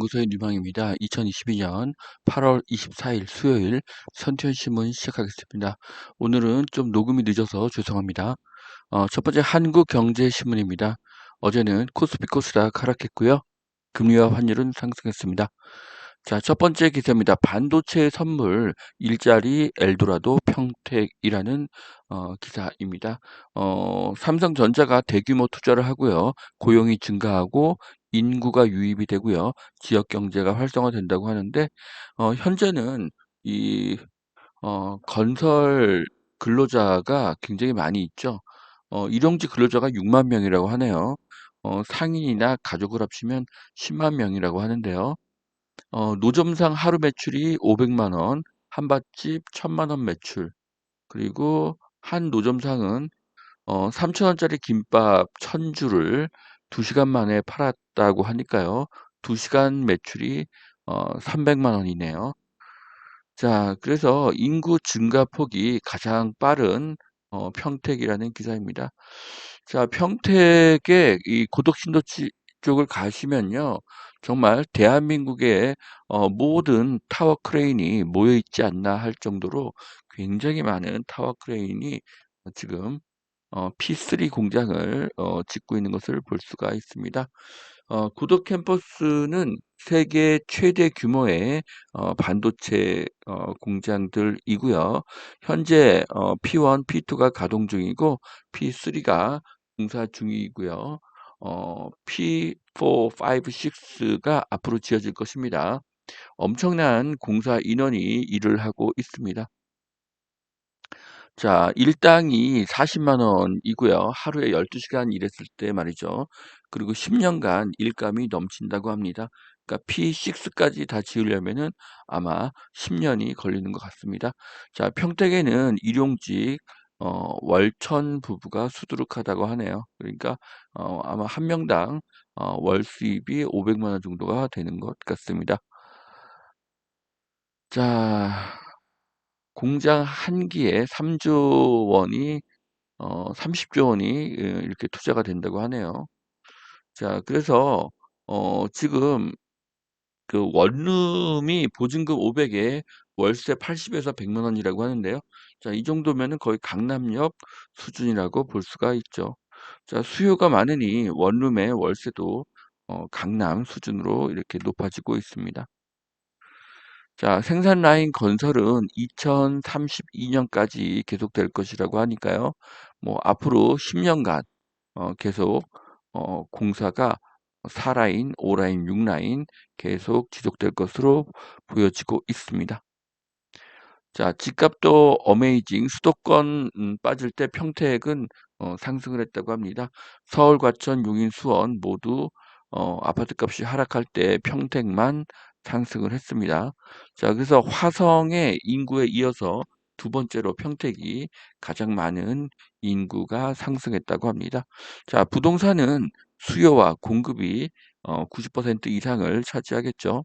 연구소의 뉴망입니다. 2022년 8월 24일 수요일 선티현신문 시작하겠습니다. 오늘은 좀 녹음이 늦어서 죄송합니다. 첫 번째 한국경제신문입니다. 어제는 코스피 코스닥 하락했고요. 금리와 환율은 상승했습니다. 자, 첫 번째 기사입니다. 반도체 선물 일자리 엘도라도 평택이라는 기사입니다. 삼성전자가 대규모 투자를 하고요. 고용이 증가하고 인구가 유입이 되고요. 지역 경제가 활성화된다고 하는데 현재는 이 건설 근로자가 굉장히 많이 있죠. 일용직 근로자가 6만 명이라고 하네요. 상인이나 가족을 합치면 10만 명이라고 하는데요. 노점상 하루 매출이 500만 원, 한밭집 1000만 원 매출, 그리고 한 노점상은 3천 원짜리 김밥 1000주를 2시간 만에 팔았다고 하니까요. 2시간 매출이 300만 원이네요. 자, 그래서 인구 증가 폭이 가장 빠른 평택이라는 기사입니다. 자, 평택의 이 고덕신도시 쪽을 가시면요. 정말 대한민국의 모든 타워 크레인이 모여 있지 않나 할 정도로 굉장히 많은 타워 크레인이 지금 P3 공장을 짓고 있는 것을 볼 수가 있습니다. 고덕 캠퍼스는 세계 최대 규모의 반도체 공장들이고요. 현재 P1, P2가 가동 중이고 P3가 공사 중이고요. P4, 5, 6가 앞으로 지어질 것입니다. 엄청난 공사 인원이 일을 하고 있습니다. 자, 일당이 40만 원이고요. 하루에 12시간 일했을 때 말이죠. 그리고 10년간 일감이 넘친다고 합니다. 그러니까 P6까지 다 지으려면은 아마 10년이 걸리는 것 같습니다. 자, 평택에는 일용직 월천 부부가 수두룩하다고 하네요. 그러니까 아마 한 명당 월 수입이 500만 원 정도가 되는 것 같습니다. 자, 공장 한 기에 3조 원이 30조 원이 이렇게 투자가 된다고 하네요. 자, 그래서 지금 그 원룸이 보증금 500에 월세 80에서 100만 원이라고 하는데요. 자, 이 정도면은 거의 강남역 수준이라고 볼 수가 있죠. 자, 수요가 많으니 원룸의 월세도 강남 수준으로 이렇게 높아지고 있습니다. 자, 생산 라인 건설은 2032년까지 계속될 것이라고 하니까요. 뭐 앞으로 10년간 계속 공사가 4라인, 5라인, 6라인 계속 지속될 것으로 보여지고 있습니다. 자, 집값도 어메이징 수도권 빠질 때 평택은 상승을 했다고 합니다. 서울, 과천, 용인, 수원 모두 아파트값이 하락할 때 평택만 상승을 했습니다. 자, 그래서 화성의 인구에 이어서 두 번째로 평택이 가장 많은 인구가 상승했다고 합니다. 자, 부동산은 수요와 공급이 90% 이상을 차지하겠죠.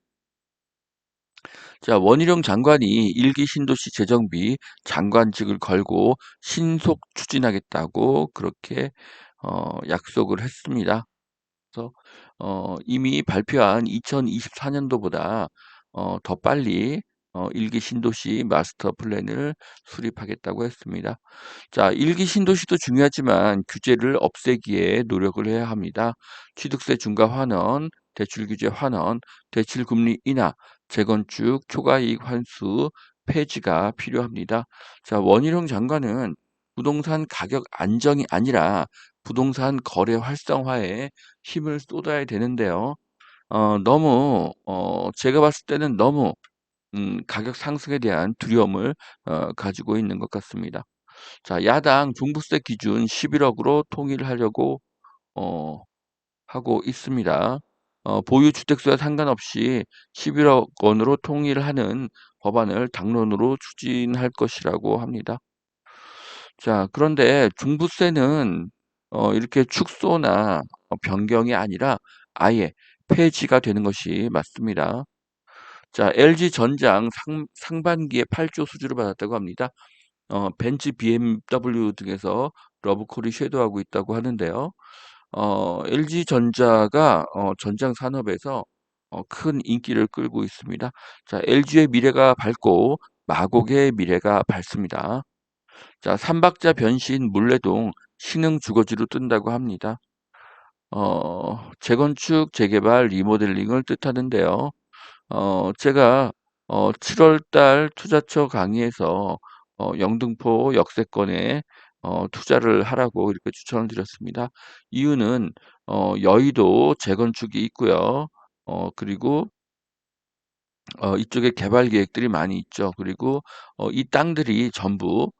자, 원희룡 장관이 일기 신도시 재정비 장관직을 걸고 신속 추진하겠다고 그렇게 약속을 했습니다. 그래서 이미 발표한 2024년도보다 더 빨리 일기 신도시 마스터 플랜을 수립하겠다고 했습니다. 자, 일기 신도시도 중요하지만 규제를 없애기에 노력을 해야 합니다. 취득세 중과 환원, 대출 규제 환원, 대출 금리 인하, 재건축 초과이익 환수 폐지가 필요합니다. 자, 원희룡 장관은 부동산 가격 안정이 아니라 부동산 거래 활성화에 힘을 쏟아야 되는데요. 너무 제가 봤을 때는 너무 가격 상승에 대한 두려움을 가지고 있는 것 같습니다. 자, 야당 종부세 기준 11억으로 통일하려고 어, 하고 있습니다. 보유 주택수와 상관없이 11억 원으로 통일하는 법안을 당론으로 추진할 것이라고 합니다. 자, 그런데 종부세는 이렇게 축소나 변경이 아니라 아예 폐지가 되는 것이 맞습니다. 자, LG전장 상반기에 8조 수주를 받았다고 합니다. 벤츠, BMW 등에서 러브콜이 쇄도하고 있다고 하는데요. LG전자가 전장 산업에서 큰 인기를 끌고 있습니다. 자, LG의 미래가 밝고 마곡의 미래가 밝습니다. 자, 삼박자 변신 물레동 신흥 주거지로 뜬다고 합니다. 재건축, 재개발, 리모델링을 뜻하는데요. 제가 7월 달 투자처 강의에서 영등포 역세권에 투자를 하라고 이렇게 추천을 드렸습니다. 이유는 여의도 재건축이 있고요. 그리고 이쪽에 개발 계획들이 많이 있죠. 그리고 이 땅들이 전부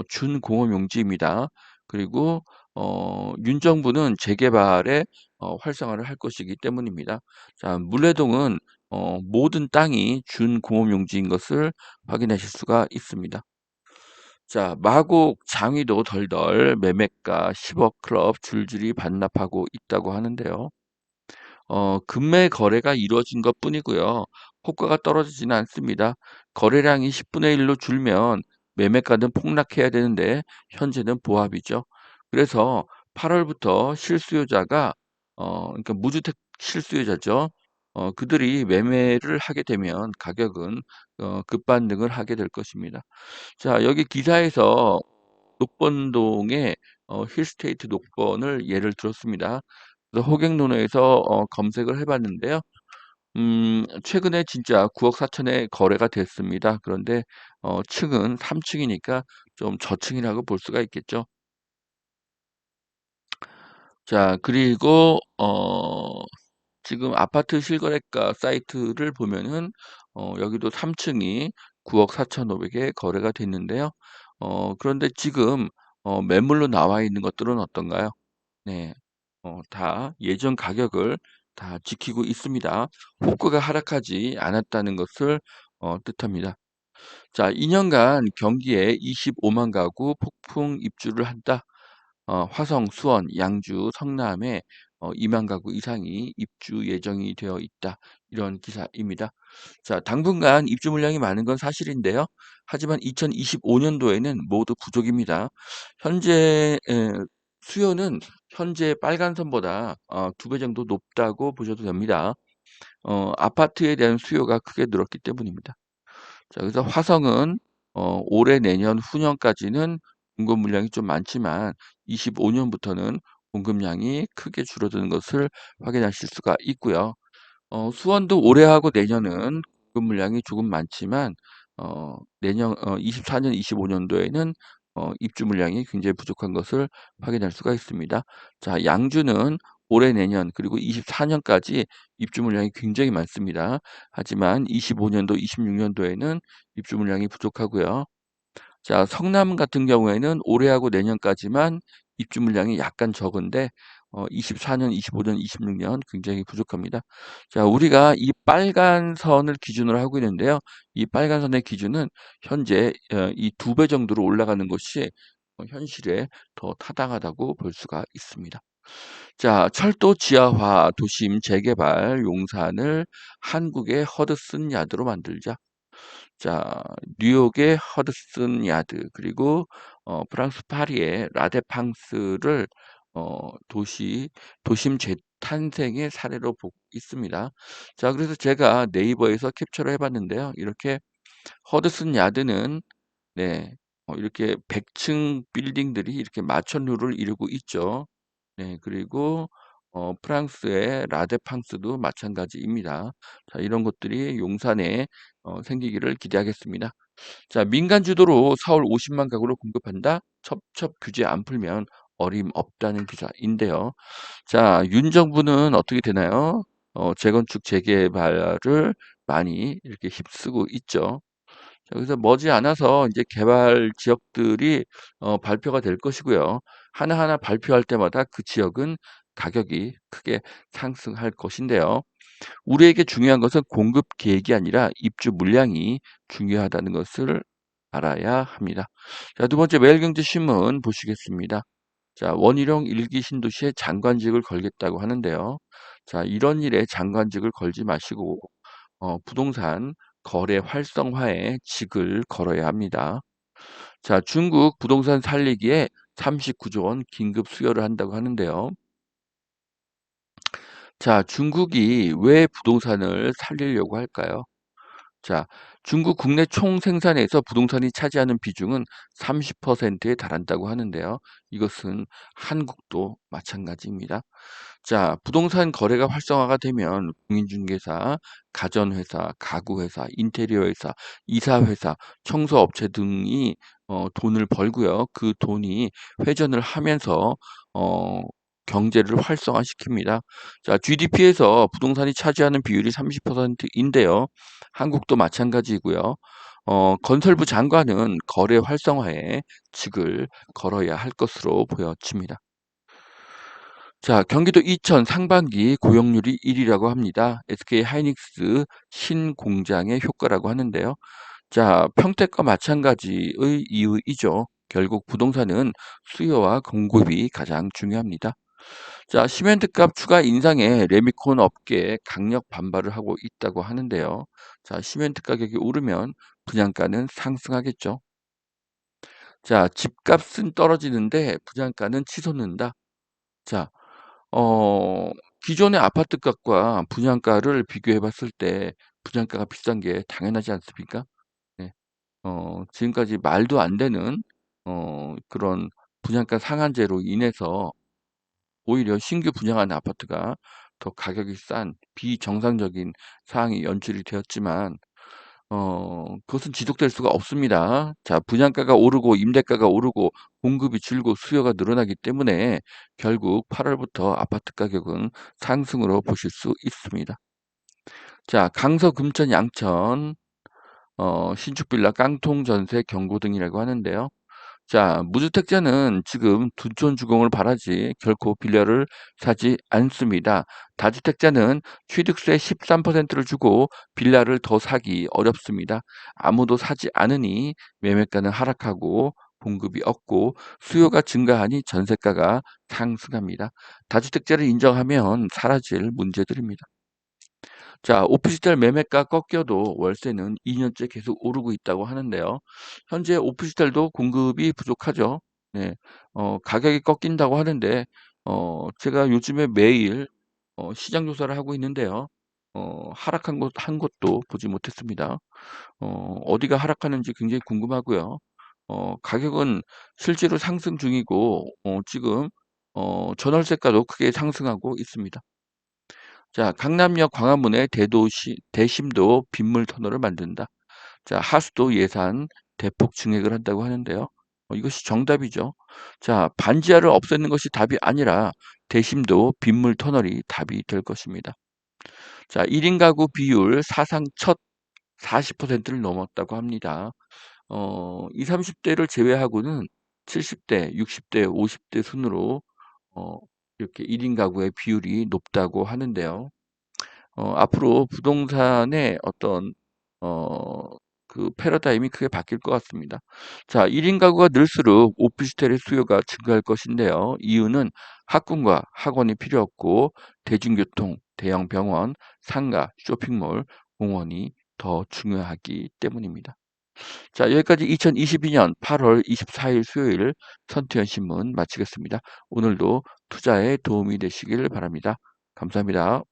준공업 용지입니다. 그리고 윤 정부는 재개발에 활성화를 할 것이기 때문입니다. 자, 물레동은 모든 땅이 준공업용지인 것을 확인하실 수가 있습니다. 자, 마곡 장위도 덜덜 매매가 10억 클럽 줄줄이 반납하고 있다고 하는데요. 금매 거래가 이루어진 것뿐이고요. 호가가 떨어지지는 않습니다. 거래량이 10분의 1로 줄면 매매가는 폭락해야 되는데 현재는 보합이죠. 그래서 8월부터 실수요자가 그러니까 무주택 실수요자죠. 그들이 매매를 하게 되면 가격은 급반등을 하게 될 것입니다. 자, 여기 기사에서 녹번동의 힐스테이트 녹번을 예를 들었습니다. 그래서 호갱노노에서 검색을 해 봤는데요. 최근에 진짜 9억 4천에 거래가 됐습니다. 그런데 층은 3 층이니까 좀 저층이라고 볼 수가 있겠죠. 자, 그리고 지금 아파트 실거래가 사이트를 보면은 여기도 3 층이 9억 4,500에 거래가 됐는데요. 그런데 지금 매물로 나와 있는 것들은 어떤가요? 네. 다 예전 가격을 다 지키고 있습니다. 호가가 하락하지 않았다는 것을 뜻합니다. 자, 2 년간 경기에 25만 가구 폭풍 입주를 한다. 화성, 수원, 양주, 성남에 2만 가구 이상이 입주 예정이 되어 있다. 이런 기사입니다. 자, 당분간 입주 물량이 많은 건 사실인데요. 하지만 2025년도에는 모두 부족입니다. 현재 수요는 현재 빨간 선보다 2배 정도 높다고 보셔도 됩니다. 아파트에 대한 수요가 크게 늘었기 때문입니다. 자, 그래서 화성은 올해 내년 후년까지는 공급 물량이 좀 많지만 25년부터는 공급량이 크게 줄어드는 것을 확인하실 수가 있고요. 수원도 올해하고 내년은 공급 물량이 조금 많지만 내년 24년, 25년도에는 입주 물량이 굉장히 부족한 것을 확인할 수가 있습니다. 자, 양주는 올해 내년 그리고 24년까지 입주 물량이 굉장히 많습니다. 하지만 25년도, 26년도에는 입주 물량이 부족하고요. 자, 성남 같은 경우에는 올해하고 내년까지만 입주 물량이 약간 적은데 24년, 25년, 26년 굉장히 부족합니다. 자, 우리가 이 빨간 선을 기준으로 하고 있는데요. 이 빨간 선의 기준은 현재 이 2배 정도로 올라가는 것이 현실에 더 타당하다고 볼 수가 있습니다. 자, 철도 지하화, 도심 재개발, 용산을 한국의 허드슨 야드로 만들자. 자, 뉴욕의 허드슨 야드 그리고 프랑스 파리의 라데팡스를 도심 재탄생의 사례로 보고 있습니다. 자, 그래서 제가 네이버에서 캡처를 해봤는데요. 이렇게 허드슨 야드는 네, 이렇게 100층 빌딩들이 이렇게 마천루를 이루고 있죠. 네, 그리고 프랑스의 라데팡스도 마찬가지입니다. 자, 이런 것들이 용산에 생기기를 기대하겠습니다. 자, 민간 주도로 서울 50만 가구를 공급한다. 첩첩 규제 안 풀면 어림없다는 기사인데요. 자, 윤 정부는 어떻게 되나요? 재건축 재개발을 많이 이렇게 휩쓰고 있죠. 자, 그래서 머지않아서 이제 개발 지역들이 발표가 될 것이고요. 하나하나 발표할 때마다 그 지역은 가격이 크게 상승할 것인데요. 우리에게 중요한 것은 공급 계획이 아니라 입주 물량이 중요하다는 것을 알아야 합니다. 자, 두 번째 매일경제신문 보시겠습니다. 자, 원희룡 일기 신도시에 장관직을 걸겠다고 하는데요. 자, 이런 일에 장관직을 걸지 마시고 부동산 거래 활성화에 직을 걸어야 합니다. 자, 중국 부동산 살리기에 39조 원 긴급 수여를 한다고 하는데요. 자, 중국이 왜 부동산을 살리려고 할까요? 자, 중국 국내 총 생산에서 부동산이 차지하는 비중은 30%에 달한다고 하는데요. 이것은 한국도 마찬가지입니다. 자, 부동산 거래가 활성화가 되면 공인중개사, 가전회사, 가구회사, 인테리어회사, 이사회사, 청소업체 등이 돈을 벌고요. 그 돈이 회전을 하면서 어, 경제를 활성화시킵니다. 자, GDP에서 부동산이 차지하는 비율이 30%인데요. 한국도 마찬가지고요. 건설부 장관은 거래 활성화에 직을 걸어야 할 것으로 보여집니다. 자, 경기도 이천 상반기 고용률이 1위라고 합니다. SK 하이닉스 신공장의 효과라고 하는데요. 자, 평택과 마찬가지의 이유이죠. 결국 부동산은 수요와 공급이 가장 중요합니다. 자, 시멘트값 추가 인상에 레미콘 업계에 강력 반발을 하고 있다고 하는데요. 자, 시멘트 가격이 오르면 분양가는 상승하겠죠. 자, 집값은 떨어지는데 분양가는 치솟는다. 자, 어, 기존의 아파트 값과 분양가를 비교해 봤을 때 분양가가 비싼 게 당연하지 않습니까? 네. 지금까지 말도 안 되는 그런 분양가 상한제로 인해서 오히려 신규 분양한 아파트가 더 가격이 싼 비정상적인 사항이 연출이 되었지만 그것은 지속될 수가 없습니다. 자, 분양가가 오르고 임대가가 오르고 공급이 줄고 수요가 늘어나기 때문에 결국 8 월부터 아파트 가격은 상승으로 보실 수 있습니다. 자, 강서, 금천, 양천 신축 빌라 깡통 전세 경고 등이라고 하는데요. 자, 무주택자는 지금 둔촌 주공을 바라지 결코 빌라를 사지 않습니다. 다주택자는 취득세 13%를 주고 빌라를 더 사기 어렵습니다. 아무도 사지 않으니 매매가는 하락하고 공급이 없고 수요가 증가하니 전세가가 상승합니다. 다주택자를 인정하면 사라질 문제들입니다. 자, 오피스텔 매매가 꺾여도 월세는 2년째 계속 오르고 있다고 하는데요. 현재 오피스텔도 공급이 부족하죠. 네. 가격이 꺾인다고 하는데 제가 요즘에 매일 시장 조사를 하고 있는데요. 하락한 곳 한 곳도 보지 못했습니다. 어디가 하락하는지 굉장히 궁금하고요. 가격은 실제로 상승 중이고 지금 전월세가도 크게 상승하고 있습니다. 자, 강남역 광화문의 대심도 빗물 터널을 만든다. 자, 하수도 예산 대폭 증액을 한다고 하는데요. 이것이 정답이죠. 자, 반지하를 없애는 것이 답이 아니라 대심도 빗물 터널이 답이 될 것입니다. 자, 1인 가구 비율 사상 첫 40%를 넘었다고 합니다. 20, 30대를 제외하고는 70대, 60대, 50대 순으로 이렇게 1인 가구의 비율이 높다고 하는데요. 앞으로 부동산의 어떤 어 그 패러다임이 크게 바뀔 것 같습니다. 자, 1인 가구가 늘수록 오피스텔의 수요가 증가할 것인데요. 이유는 학군과 학원이 필요 없고 대중교통, 대형 병원, 상가, 쇼핑몰, 공원이 더 중요하기 때문입니다. 자, 여기까지 2022년 8월 24일 수요일 선투현 신문 마치겠습니다. 오늘도 투자에 도움이 되시길 바랍니다. 감사합니다.